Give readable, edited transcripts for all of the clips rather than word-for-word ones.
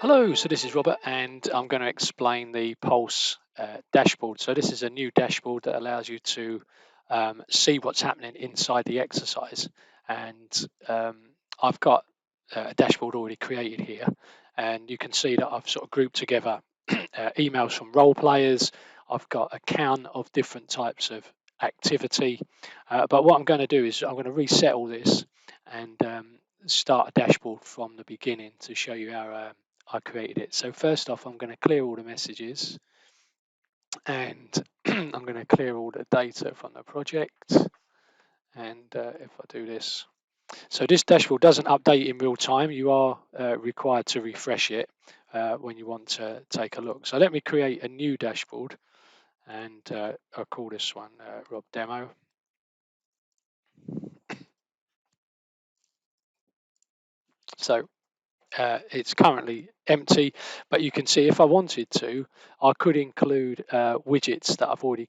Hello, so this is Robert, and I'm going to explain the Pulse dashboard. So this is a new dashboard that allows you to see what's happening inside the exercise. And I've got a dashboard already created here, and you can see that I've sort of grouped together emails from role players. I've got a count of different types of activity. But what I'm going to do is I'm going to reset all this and start a dashboard from the beginning to show you how I created it. So first off, I'm going to clear all the messages, and I'm going to clear all the data from the project. And if I do this, so this dashboard doesn't update in real time. You are required to refresh it when you want to take a look. So let me create a new dashboard, and I'll call this one Rob Demo. So it's currently empty, but you can see if I wanted to, I could include widgets that I've already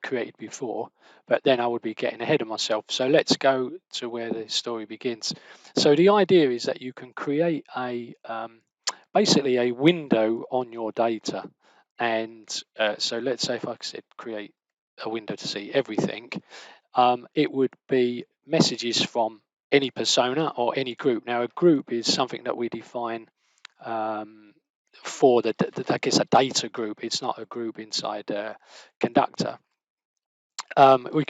created before, but then I would be getting ahead of myself. So let's go to where the story begins. So the idea is that you can create a basically a window on your data. And so let's say if I said create a window to see everything, it would be messages from any persona or any group. Now, a group is something that we define for I guess, a data group. It's not a group inside Conducttr. We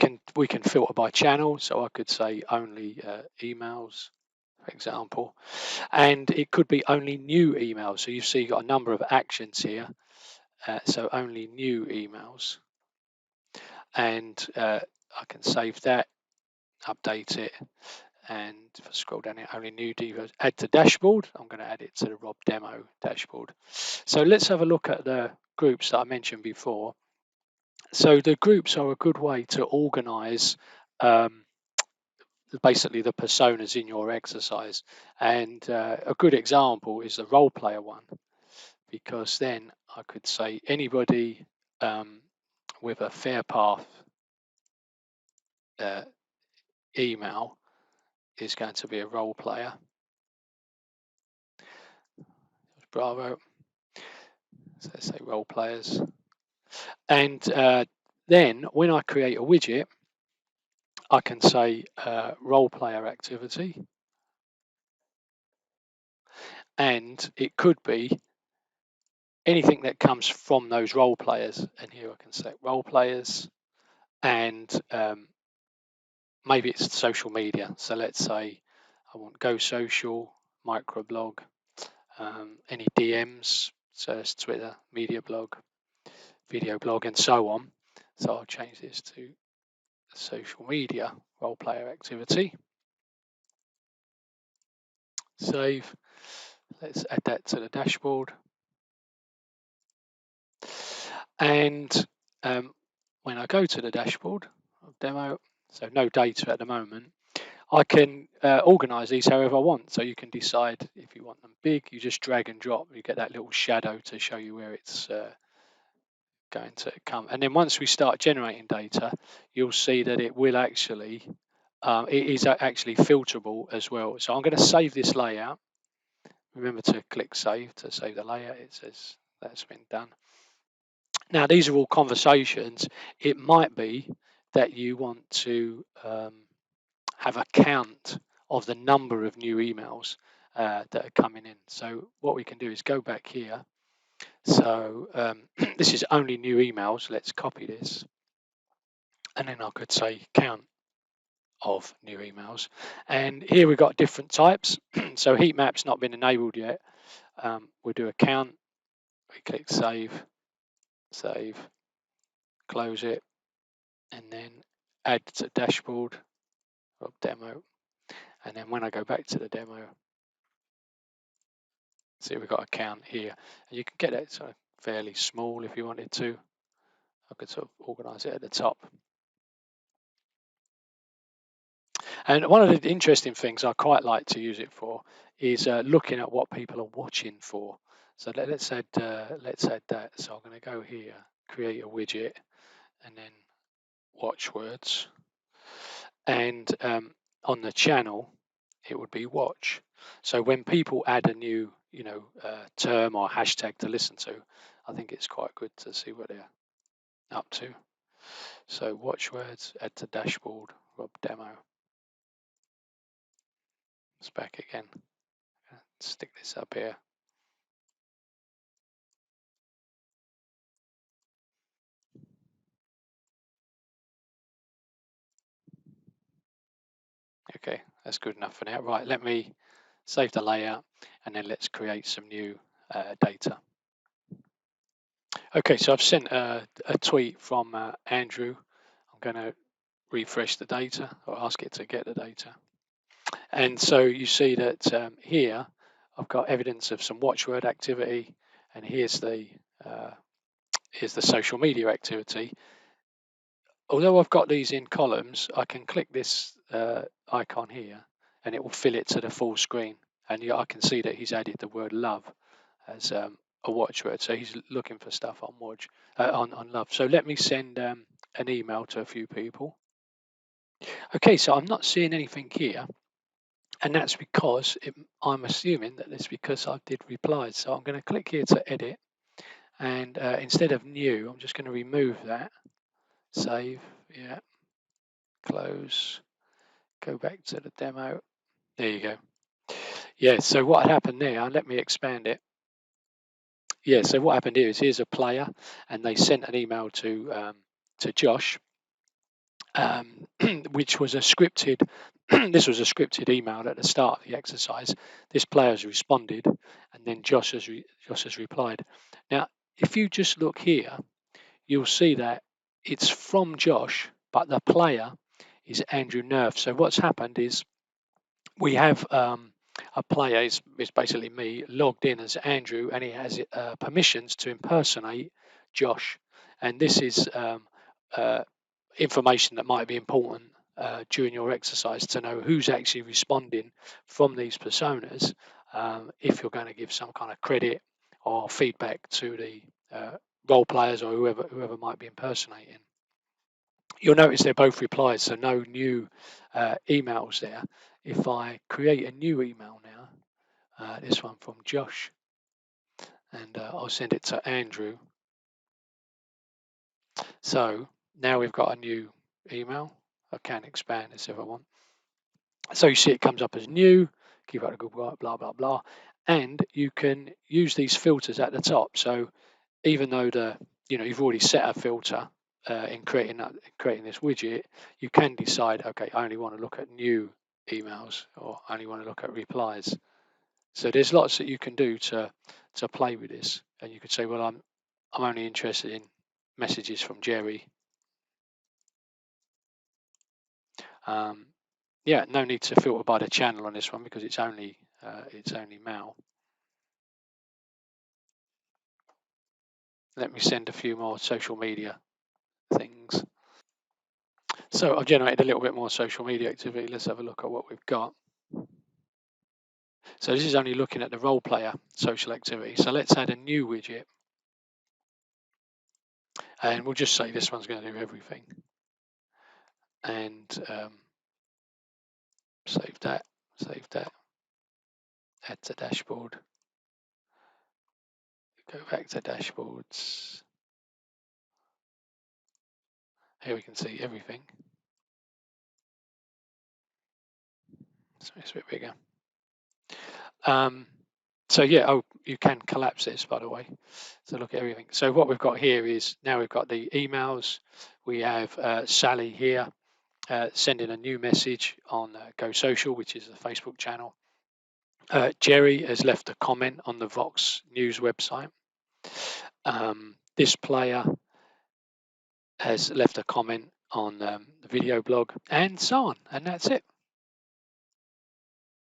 can filter by channel, so I could say only emails, for example, and it could be only new emails. So you see, you've got a number of actions here. So only new emails, and I can save that, update it, and if I scroll down here, only new devos, add to dashboard. I'm going to add it to the Rob Demo dashboard. So let's have a look at the groups that I mentioned before. So the groups are a good way to organize basically the personas in your exercise. And a good example is the role player one, because then I could say anybody with a fair path email is going to be a role player. Bravo. So let's say role players. And then when I create a widget, I can say role player activity. And it could be anything that comes from those role players. And here I can select role players, and maybe it's social media. So let's say I want Go Social, microblog, any DMs, so it's Twitter, media blog, video blog, and so on. So I'll change this to social media role player activity. Save. Let's add that to the dashboard. And when I go to the dashboard of demo, so no data at the moment, I can organize these however I want. So you can decide if you want them big, you just drag and drop, you get that little shadow to show you where it's going to come. And then once we start generating data, you'll see that it will actually, it is actually filterable as well. So I'm going to save this layout. Remember to click save to save the layout. It says that's been done. Now, these are all conversations. It might be that you want to have a count of the number of new emails that are coming in. So what we can do is go back here. So this is only new emails. Let's copy this. And then I could say count of new emails. And here we've got different types. So heat map's not been enabled yet. We'll do a count. We click save, save, close it, and then add to dashboard of demo. And then when I go back to the demo, see we've got a count here. And you can get it sort of fairly small if you wanted to. I could sort of organize it at the top. And one of the interesting things I quite like to use it for is looking at what people are watching for. So let's add that. So I'm going to go here, create a widget, and then watch words. And on the channel, it would be watch. So when people add a new term or hashtag to listen to, I think it's quite good to see what they're up to. So watchwords, add to dashboard, Rob demo. It's back again. Stick this up here. Okay, that's good enough for now. Right, let me save the layout and then let's create some new data. Okay, so I've sent a tweet from Andrew. I'm going to refresh the data or ask it to get the data. And so you see that here I've got evidence of some watchword activity, and here's the social media activity. Although I've got these in columns, I can click this icon here and it will fill it to the full screen. And I can see that he's added the word love as a watchword. So he's looking for stuff on on love. So let me send an email to a few people. Okay, so I'm not seeing anything here. And that's because I'm assuming that it's because I did replies. So I'm going to click here to edit. And instead of new, I'm just going to remove that. Save, yeah, close, go back to the demo. There you go. Yeah, so what had happened there, let me expand it. Yeah, so what happened here is here's a player and they sent an email to Josh, which was a scripted, this was a scripted email at the start of the exercise. This player has responded and then Josh has replied. Now, if you just look here, you'll see that it's from Josh, but the player is Andrew Nerf. So what's happened is we have a player is basically me logged in as Andrew, and he has permissions to impersonate Josh. And this is uh, information that might be important during your exercise to know who's actually responding from these personas, if you're going to give some kind of credit or feedback to the role players or whoever might be impersonating. You'll notice they're both replies, so no new emails there. If I create a new email now, this one from Josh, and I'll send it to Andrew. So now we've got a new email. I can expand this if I want. So you see it comes up as new, keep up the good work, blah, blah, blah. And you can use these filters at the top. So even though you've already set a filter in creating this widget, you can decide, okay, I only want to look at new emails or I only want to look at replies. So there's lots that you can do to play with this. And you could say, well, I'm only interested in messages from Jerry. Yeah, no need to filter by the channel on this one because it's only Mal. Let me send a few more social media things. So I've generated a little bit more social media activity. Let's have a look at what we've got. So this is only looking at the role player social activity. So let's add a new widget. And we'll just say this one's going to do everything. And save that, add to dashboard. Go back to dashboards. Here we can see everything. So it's a bit bigger. So yeah, you can collapse this, by the way. So look at everything. So what we've got here is now we've got the emails. We have Sally here sending a new message on Go Social, which is the Facebook channel. Jerry has left a comment on the Vox News website. This player has left a comment on the video blog, and so on. And that's it.